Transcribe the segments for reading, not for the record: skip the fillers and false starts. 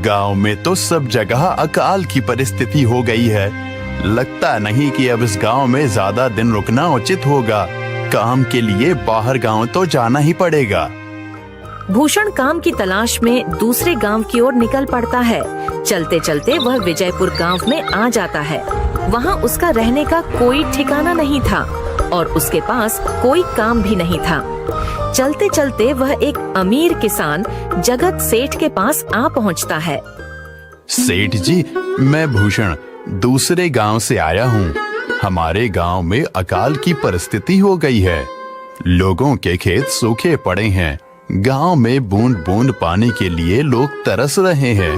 गांव में तो सब जगह अकाल की परिस्थिति हो गई है। लगता नहीं कि अब इस गांव में ज्यादा दिन रुकना उचित होगा। काम के लिए बाहर गांव तो जाना ही पड़ेगा। भूषण काम की तलाश में दूसरे गांव की ओर निकल पड़ता है। चलते चलते वह विजयपुर गांव में आ जाता है। वहां उसका रहने का कोई ठिकाना नहीं था और उसके पास कोई काम भी नहीं था। चलते चलते वह एक अमीर किसान जगत सेठ के पास आ पहुंचता है। सेठ जी, मैं भूषण दूसरे गांव से आया हूँ। हमारे गांव में अकाल की परिस्थिति हो गई है। लोगों के खेत सूखे पड़े हैं। गांव में बूंद बूंद पानी के लिए लोग तरस रहे हैं।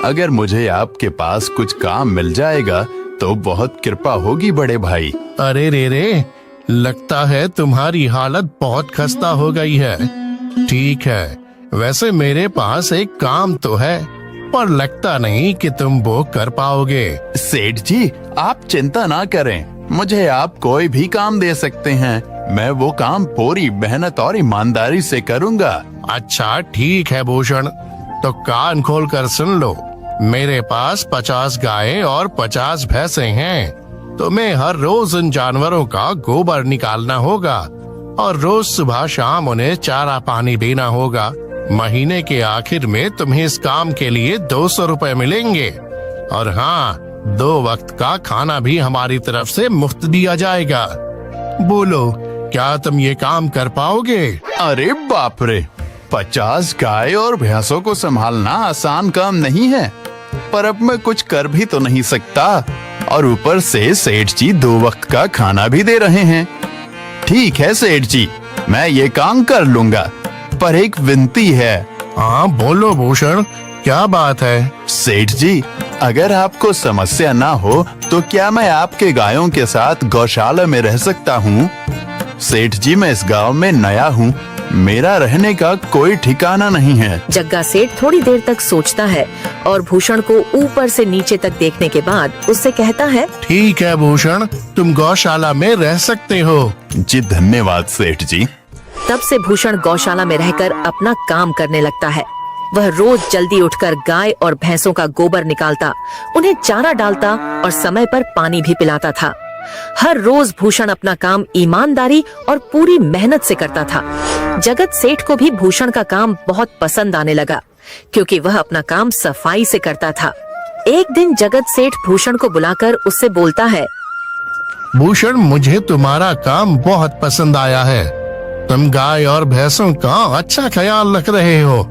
अगर मुझे आपके पास कुछ काम मिल जाएगा तो बहुत कृपा होगी बड़े भाई। अरे रे, लगता है तुम्हारी हालत बहुत खस्ता हो गई है। ठीक है, वैसे मेरे पास एक काम तो है, पर लगता नहीं कि तुम वो कर पाओगे। सेठ जी, आप चिंता ना करें। मुझे आप कोई भी काम दे सकते हैं। मैं वो काम पूरी मेहनत और ईमानदारी से करूंगा। अच्छा ठीक है भूषण, तो कान खोल कर सुन लो। मेरे पास 50 गायें और 50 भैंसे हैं। तुम्हें हर रोज इन जानवरों का गोबर निकालना होगा और रोज सुबह शाम उन्हें चारा पानी देना होगा। महीने के आखिर में तुम्हें इस काम के लिए 200 रुपए मिलेंगे। और हाँ, 2 वक्त का खाना भी हमारी तरफ से मुफ्त दिया जाएगा। बोलो, क्या तुम ये काम कर पाओगे? अरे बाप रे, 50 गाय और भैंसों को संभालना आसान काम नहीं है। पर अब मैं कुछ कर भी तो नहीं सकता और ऊपर से सेठ जी 2 वक्त का खाना भी दे रहे हैं। ठीक है सेठ जी, मैं ये काम कर लूंगा, पर एक विनती है। हाँ बोलो भूषण, क्या बात है? सेठ जी, अगर आपको समस्या ना हो तो क्या मैं आपके गायों के साथ गौशाला में रह सकता हूँ? सेठ जी, मैं इस गांव में नया हूँ। मेरा रहने का कोई ठिकाना नहीं है। जग्गा सेठ थोड़ी देर तक सोचता है और भूषण को ऊपर से नीचे तक देखने के बाद उससे कहता है, ठीक है भूषण, तुम गौशाला में रह सकते हो। जी धन्यवाद सेठ जी। तब से भूषण गौशाला में रहकर अपना काम करने लगता है। वह रोज जल्दी उठकर गाय और भैंसों का गोबर निकालता, उन्हें चारा डालता और समय पर पानी भी पिलाता था। हर रोज भूषण अपना काम ईमानदारी और पूरी मेहनत से करता था। जगत सेठ को भी भूषण का काम बहुत पसंद आने लगा, क्योंकि वह अपना काम सफाई से करता था। एक दिन जगत सेठ भूषण को बुलाकर उससे बोलता है, भूषण, मुझे तुम्हारा काम बहुत पसंद आया है। तुम गाय और भैंसों का अच्छा ख्याल रख रहे हो,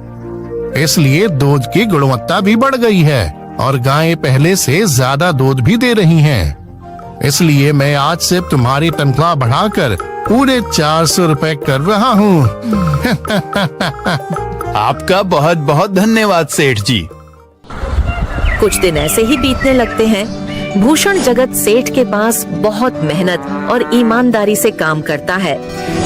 इसलिए दूध की गुणवत्ता भी बढ़ गई है और गायें पहले से ज्यादा दूध भी दे रही हैं। इसलिए मैं आज से तुम्हारी तनख्वाह बढ़ाकर पूरे 400 रुपए कर रहा हूँ। आपका बहुत बहुत धन्यवाद सेठ जी। कुछ दिन ऐसे ही बीतने लगते हैं। भूषण जगत सेठ के पास बहुत मेहनत और ईमानदारी से काम करता है।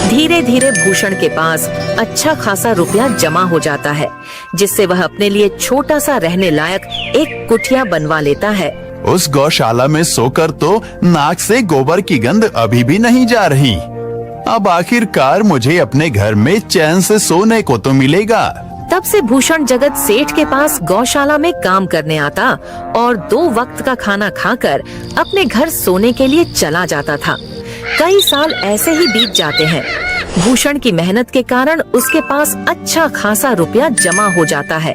धीरे धीरे भूषण के पास अच्छा खासा रुपया जमा हो जाता है, जिससे वह अपने लिए छोटा सा रहने लायक एक कुटिया बनवा लेता है। उस गौशाला में सोकर तो नाक से गोबर की गंध अभी भी नहीं जा रही। अब आखिरकार मुझे अपने घर में चैन से सोने को तो मिलेगा। तब से भूषण जगत सेठ के पास गौशाला में काम करने आता और 2 वक्त का खाना खाकर अपने घर सोने के लिए चला जाता था। कई साल ऐसे ही बीत जाते हैं। भूषण की मेहनत के कारण उसके पास अच्छा खासा रुपया जमा हो जाता है।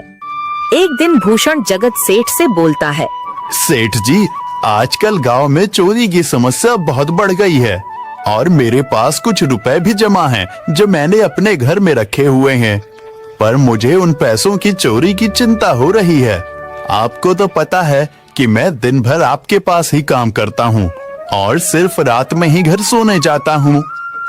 एक दिन भूषण जगत सेठ से बोलता है, सेठ जी, आजकल गांव में चोरी की समस्या बहुत बढ़ गई है और मेरे पास कुछ रुपए भी जमा हैं जो मैंने अपने घर में रखे हुए हैं, पर मुझे उन पैसों की चोरी की चिंता हो रही है। आपको तो पता है कि मैं दिन भर आपके पास ही काम करता हूँ और सिर्फ रात में ही घर सोने जाता हूँ,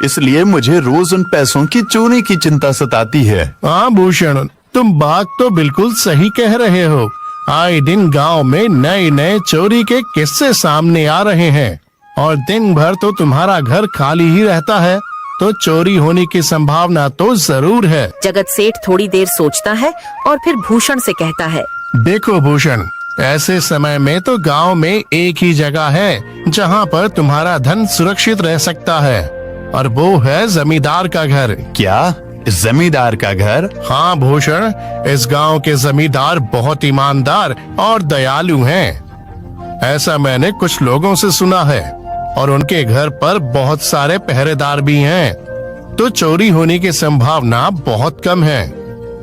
इसलिए मुझे रोज उन पैसों की चोरी की चिंता सताती है। हाँ भूषण, तुम बात तो बिल्कुल सही कह रहे हो। आए दिन गांव में नए नए चोरी के किस्से सामने आ रहे हैं और दिन भर तो तुम्हारा घर खाली ही रहता है, तो चोरी होने की संभावना तो जरूर है। जगत सेठ थोड़ी देर सोचता है और फिर भूषण से कहता है, देखो भूषण, ऐसे समय में तो गांव में एक ही जगह है जहां पर तुम्हारा धन सुरक्षित रह सकता है, और वो है जमींदार का घर। क्या जमींदार का घर? हाँ भूषण, इस गांव के जमींदार बहुत ईमानदार और दयालु हैं। ऐसा मैंने कुछ लोगों से सुना है, और उनके घर पर बहुत सारे पहरेदार भी हैं, तो चोरी होने की संभावना बहुत कम है।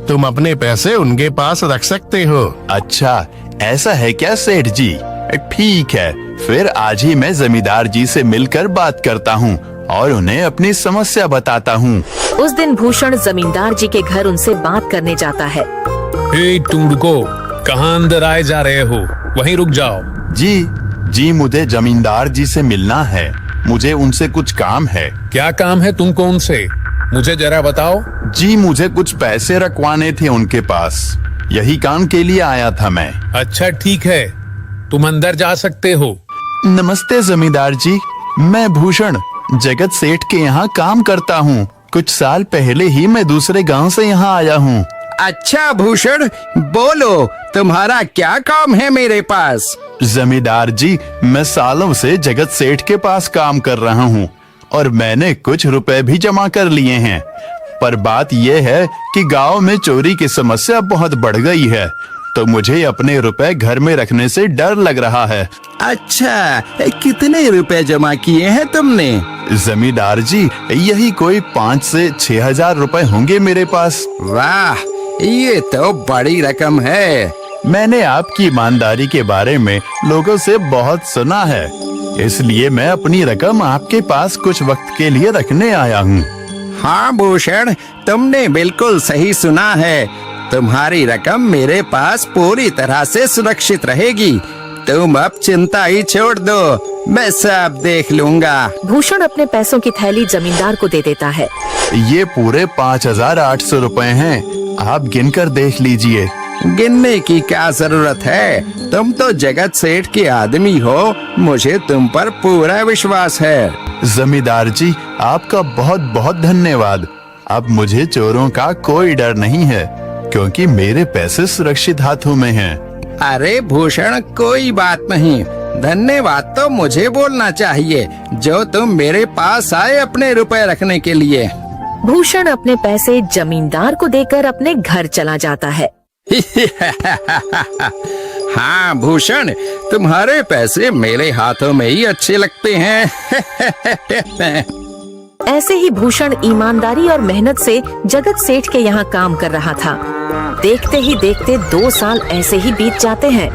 तुम अपने पैसे उनके पास रख सकते हो। अच्छा, ऐसा है क्या सेठ जी? ठीक है, फिर आज ही मैं जमींदार जी से मिलकर बात करता हूँ और उन्हें अपनी समस्या बताता हूँ। उस दिन भूषण जमींदार जी के घर उनसे बात करने जाता है। हे टुंडको, कहाँ अंदर आए जा रहे हो? वहीं रुक जाओ। जी, मुझे जमींदार जी से मिलना है। मुझे उनसे कुछ काम है। क्या काम है तुमको उनसे? मुझे जरा बताओ। जी, मुझे कुछ पैसे रखवाने थे उनके पास, यही काम के लिए आया था मैं। अच्छा ठीक है, तुम अंदर जा सकते हो। नमस्ते जमींदार जी, मैं भूषण जगत सेठ के यहाँ काम करता हूँ। कुछ साल पहले ही मैं दूसरे गांव से यहाँ आया हूँ। अच्छा भूषण, बोलो तुम्हारा क्या काम है मेरे पास? जमींदार जी, मैं सालों से जगत सेठ के पास काम कर रहा हूँ और मैंने कुछ रुपए भी जमा कर लिए हैं, पर बात यह है कि गांव में चोरी की समस्या बहुत बढ़ गई है, तो मुझे अपने रुपए घर में रखने से डर लग रहा है। अच्छा, कितने रुपए जमा किए हैं तुमने? जमींदार जी, यही कोई 5 से 6 हजार रुपए होंगे मेरे पास। वाह, ये तो बड़ी रकम है। मैंने आपकी ईमानदारी के बारे में लोगों से बहुत सुना है, इसलिए मैं अपनी रकम आपके पास कुछ वक्त के लिए रखने आया हूँ। हाँ भूषण, तुमने बिल्कुल सही सुना है। तुम्हारी रकम मेरे पास पूरी तरह से सुरक्षित रहेगी। तुम अब चिंता ही छोड़ दो, मैं सब देख लूंगा। भूषण अपने पैसों की थैली जमींदार को दे देता है। ये पूरे 5,800 रुपए हैं, आप गिनकर देख लीजिए। गिनने की क्या जरूरत है? तुम तो जगत सेठ के आदमी हो, मुझे तुम पर पूरा विश्वास है। जमींदार जी, आपका बहुत बहुत धन्यवाद। अब मुझे चोरों का कोई डर नहीं है, क्योंकि मेरे पैसे सुरक्षित हाथों में हैं। अरे भूषण, कोई बात नहीं, धन्यवाद तो मुझे बोलना चाहिए, जो तुम मेरे पास आए अपने रुपए रखने के लिए। भूषण अपने पैसे जमींदार को देकर अपने घर चला जाता है। हाँ भूषण, तुम्हारे पैसे मेरे हाथों में ही अच्छे लगते हैं। ऐसे ही भूषण ईमानदारी और मेहनत से जगत सेठ के यहाँ काम कर रहा था। देखते ही देखते 2 साल ऐसे ही बीत जाते हैं।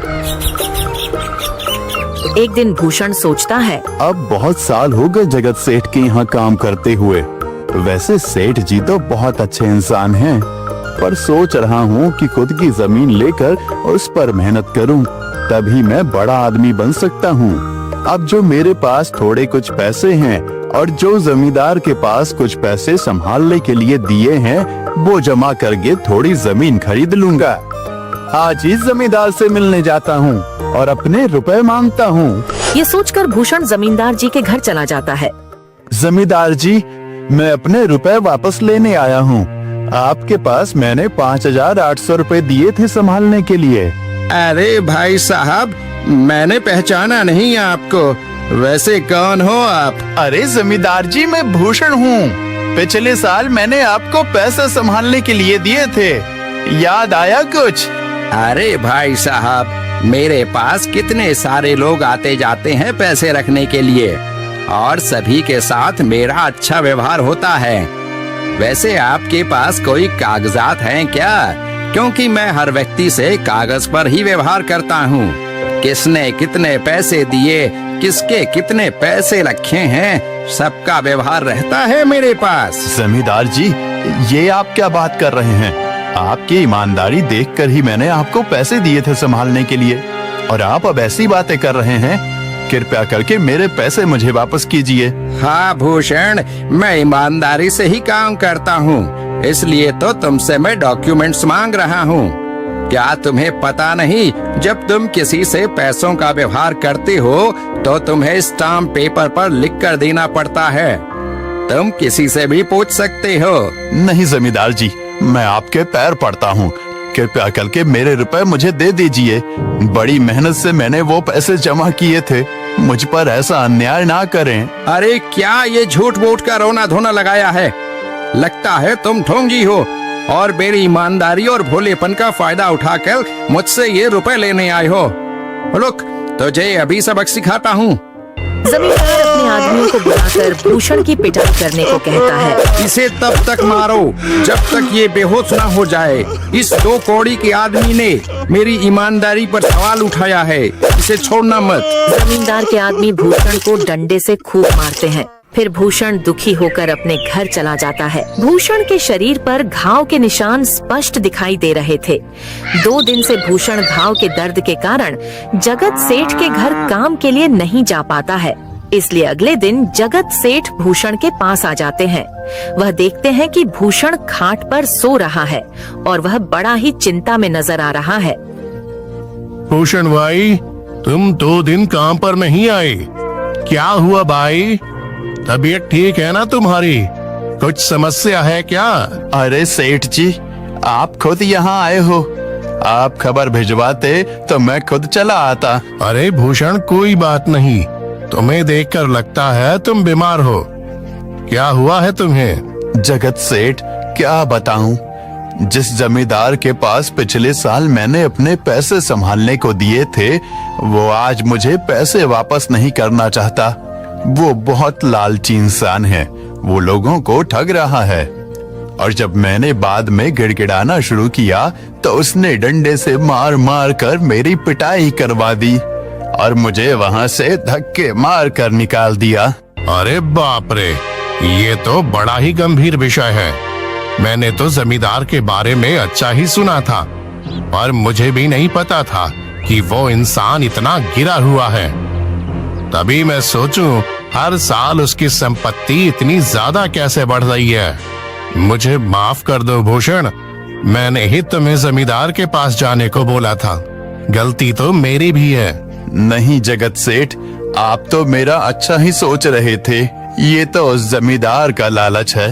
एक दिन भूषण सोचता है, अब बहुत साल हो गए जगत सेठ के यहाँ काम करते हुए। वैसे सेठ जी तो बहुत अच्छे इंसान हैं, पर सोच रहा हूँ कि खुद की जमीन लेकर उस पर मेहनत करूँ, तभी मैं बड़ा आदमी बन सकता हूँ। अब जो मेरे पास थोड़े कुछ पैसे हैं और जो जमींदार के पास कुछ पैसे संभालने के लिए दिए हैं, वो जमा करके थोड़ी जमीन खरीद लूंगा। आज ही जमींदार से मिलने जाता हूँ और अपने रुपए मांगता हूँ। ये सोचकर भूषण जमींदार जी के घर चला जाता है। जमींदार जी, मैं अपने रुपए वापस लेने आया हूँ। आपके पास मैंने 5,800 रुपए दिए थे संभालने के लिए। अरे भाई साहब, मैंने पहचाना नहीं आपको, वैसे कौन हो आप? अरे जमींदार जी, मैं भूषण हूँ। पिछले साल मैंने आपको पैसे संभालने के लिए दिए थे, याद आया कुछ? अरे भाई साहब, मेरे पास कितने सारे लोग आते जाते हैं पैसे रखने के लिए, और सभी के साथ मेरा अच्छा व्यवहार होता है। वैसे आपके पास कोई कागजात हैं क्या? क्योंकि मैं हर व्यक्ति से कागज पर ही व्यवहार करता हूँ। किसने कितने पैसे दिए, किसके कितने पैसे रखे हैं, सबका व्यवहार रहता है मेरे पास। जमींदार जी, ये आप क्या बात कर रहे हैं? आपकी ईमानदारी देखकर ही मैंने आपको पैसे दिए थे संभालने के लिए, और आप अब ऐसी बातें कर रहे हैं। कृपया करके मेरे पैसे मुझे वापस कीजिए। हाँ भूषण, मैं ईमानदारी से ही काम करता हूँ, इसलिए तो तुमसे मैं डॉक्यूमेंट्स मांग रहा हूँ। क्या तुम्हें पता नहीं, जब तुम किसी से पैसों का व्यवहार करते हो तो तुम्हें स्टाम्प पेपर पर लिख कर देना पड़ता है। तुम किसी से भी पूछ सकते हो। नहीं जमींदार जी, मैं आपके पैर पड़ता हूँ, कृपया करके मेरे रुपए मुझे दे दीजिए। बड़ी मेहनत से मैंने वो पैसे जमा किए थे, मुझ पर ऐसा अन्याय ना करें। अरे क्या ये झूठ मूठ का रोना धोना लगाया है? लगता है तुम ढोंगी हो और मेरी ईमानदारी और भोलेपन का फायदा उठाकर मुझसे ये रुपए लेने आए हो। रुक, तुझे अभी सबक सिखाता हूँ। जमींदार अपने आदमियों को बुलाकर भूषण की पिटाई करने को कहता है। इसे तब तक मारो जब तक ये बेहोश ना हो जाए। इस 2 कौड़ी के आदमी ने मेरी ईमानदारी पर सवाल उठाया है, इसे छोड़ना मत। जमींदार के आदमी भूषण को डंडे से खूब मारते हैं। फिर भूषण दुखी होकर अपने घर चला जाता है। भूषण के शरीर पर घाव के निशान स्पष्ट दिखाई दे रहे थे। 2 दिन से भूषण घाव के दर्द के कारण जगत सेठ के घर काम के लिए नहीं जा पाता है। इसलिए अगले दिन जगत सेठ भूषण के पास आ जाते हैं। वह देखते हैं कि भूषण खाट पर सो रहा है और वह बड़ा ही चिंता में नजर आ रहा है। भूषण भाई, तुम 2 दिन काम पर नहीं आए, क्या हुआ भाई? तबीयत ठीक है ना तुम्हारी? कुछ समस्या है क्या? अरे सेठ जी, आप खुद यहाँ आए हो। आप खबर भिजवाते तो मैं खुद चला आता। अरे भूषण, कोई बात नहीं, तुम्हें देखकर लगता है तुम बीमार हो। क्या हुआ है तुम्हें? जगत सेठ, क्या बताऊं, जिस जमींदार के पास पिछले साल मैंने अपने पैसे संभालने को दिए थे, वो आज मुझे पैसे वापस नहीं करना चाहता। वो बहुत लालची इंसान है, वो लोगों को ठग रहा है। और जब मैंने बाद में गिड़गिड़ाना शुरू किया तो उसने डंडे से मार मार कर मेरी पिटाई करवा दी और मुझे वहां से धक्के मार कर निकाल दिया। अरे बाप रे, ये तो बड़ा ही गंभीर विषय है। मैंने तो जमींदार के बारे में अच्छा ही सुना था, पर मुझे भी नहीं पता था कि वो इंसान इतना गिरा हुआ है। तभी मैं सोचूं, हर साल उसकी संपत्ति इतनी ज्यादा कैसे बढ़ रही है। मुझे माफ कर दो भूषण, मैंने ही तुम्हें जमींदार के पास जाने को बोला था। गलती तो मेरी भी है। नहीं जगत सेठ, आप तो मेरा अच्छा ही सोच रहे थे। ये तो उस जमींदार का लालच है।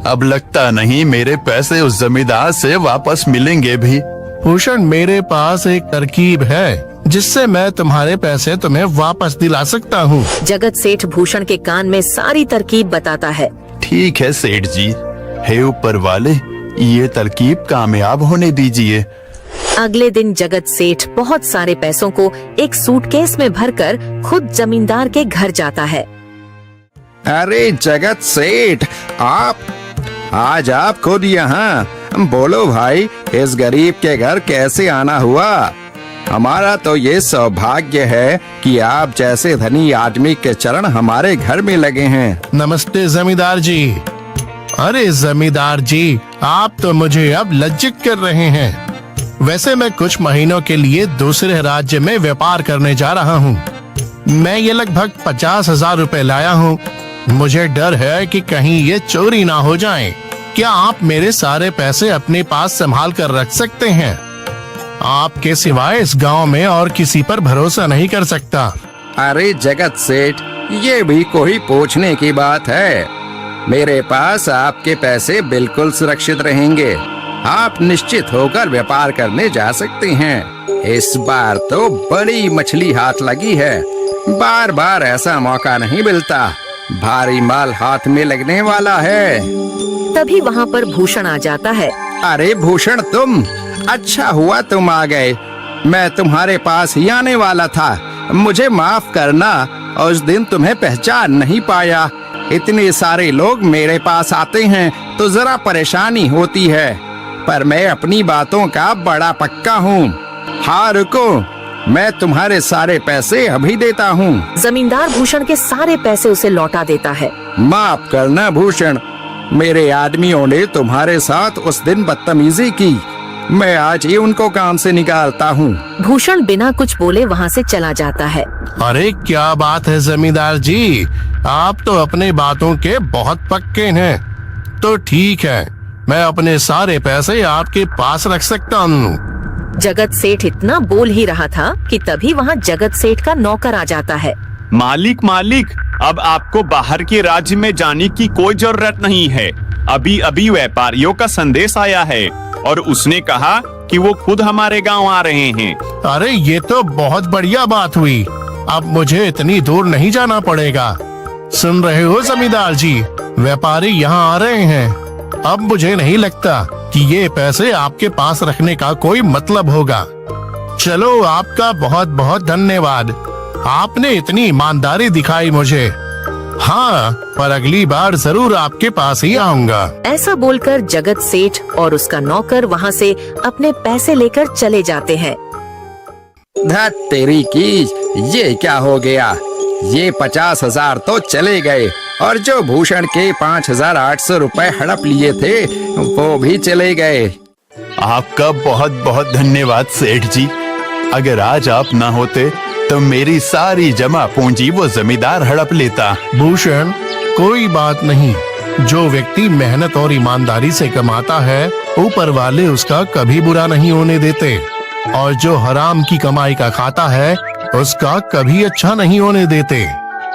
अब लगता नहीं मेरे पैसे उस जमींदार से वापस मिलेंगे भी। भूषण, मेरे पास एक तरकीब है जिससे मैं तुम्हारे पैसे तुम्हें वापस दिला सकता हूँ। जगत सेठ भूषण के कान में सारी तरकीब बताता है। ठीक है सेठ जी, हे ऊपर वाले, ये तरकीब कामयाब होने दीजिए। अगले दिन जगत सेठ बहुत सारे पैसों को एक सूटकेस में भरकर खुद जमींदार के घर जाता है। अरे जगत सेठ, आज आप खुद यहाँ? बोलो भाई, इस गरीब के घर कैसे आना हुआ? हमारा तो ये सौभाग्य है कि आप जैसे धनी आदमी के चरण हमारे घर में लगे हैं। नमस्ते जमींदार जी। अरे जमींदार जी, आप तो मुझे अब लज्जित कर रहे हैं। वैसे मैं कुछ महीनों के लिए दूसरे राज्य में व्यापार करने जा रहा हूँ। मैं ये लगभग 50,000 रुपए लाया हूँ। मुझे डर है कि कहीं ये चोरी ना हो जाए। क्या आप मेरे सारे पैसे अपने पास संभाल कर रख सकते हैं? आपके सिवाय इस गांव में और किसी पर भरोसा नहीं कर सकता। अरे जगत सेठ, ये भी कोई पूछने की बात है? मेरे पास आपके पैसे बिल्कुल सुरक्षित रहेंगे। आप निश्चित होकर व्यापार करने जा सकते हैं। इस बार तो बड़ी मछली हाथ लगी है। बार बार ऐसा मौका नहीं मिलता। भारी माल हाथ में लगने वाला है। तभी वहाँ पर भूषण आ जाता है। अरे भूषण, तुम? अच्छा हुआ तुम आ गए। मैं तुम्हारे पास ही आने वाला था। मुझे माफ करना, उस दिन तुम्हें पहचान नहीं पाया। इतने सारे लोग मेरे पास आते हैं तो जरा परेशानी होती है, पर मैं अपनी बातों का बड़ा पक्का हूँ। हाँ रुको, मैं तुम्हारे सारे पैसे अभी देता हूँ। जमींदार भूषण के सारे पैसे उसे लौटा देता है। माफ करना भूषण, मेरे आदमियों ने तुम्हारे साथ उस दिन बदतमीजी की। मैं आज ही उनको काम से निकालता हूँ। भूषण बिना कुछ बोले वहाँ से चला जाता है। अरे क्या बात है जमींदार जी, आप तो अपने बातों के बहुत पक्के हैं। तो ठीक है, मैं अपने सारे पैसे आपके पास रख सकता हूँ। जगत सेठ इतना बोल ही रहा था कि तभी वहाँ जगत सेठ का नौकर आ जाता है। मालिक, अब आपको बाहर के राज्य में जाने की कोई जरूरत नहीं है। अभी अभी व्यापारियों का संदेश आया है और उसने कहा कि वो खुद हमारे गांव आ रहे हैं। अरे ये तो बहुत बढ़िया बात हुई। अब मुझे इतनी दूर नहीं जाना पड़ेगा। सुन रहे हो जमींदार जी, व्यापारी यहाँ आ रहे हैं। अब मुझे नहीं लगता कि ये पैसे आपके पास रखने का कोई मतलब होगा। चलो, आपका बहुत बहुत धन्यवाद। आपने इतनी ईमानदारी दिखाई मुझे। हाँ, पर अगली बार जरूर आपके पास ही आऊंगा। ऐसा बोलकर जगत सेठ और उसका नौकर वहाँ से अपने पैसे लेकर चले जाते हैं। धत तेरी की, ये क्या हो गया? ये 50,000 तो चले गए और जो भूषण के 5,800 रुपए हड़प लिए थे वो भी चले गए। आपका बहुत बहुत धन्यवाद सेठ जी। अगर आज आप ना होते तो मेरी सारी जमा पूंजी वो जमींदार हड़प लेता। भूषण, कोई बात नहीं। जो व्यक्ति मेहनत और ईमानदारी से कमाता है, ऊपर वाले उसका कभी बुरा नहीं होने देते, और जो हराम की कमाई का खाता है उसका कभी अच्छा नहीं होने देते।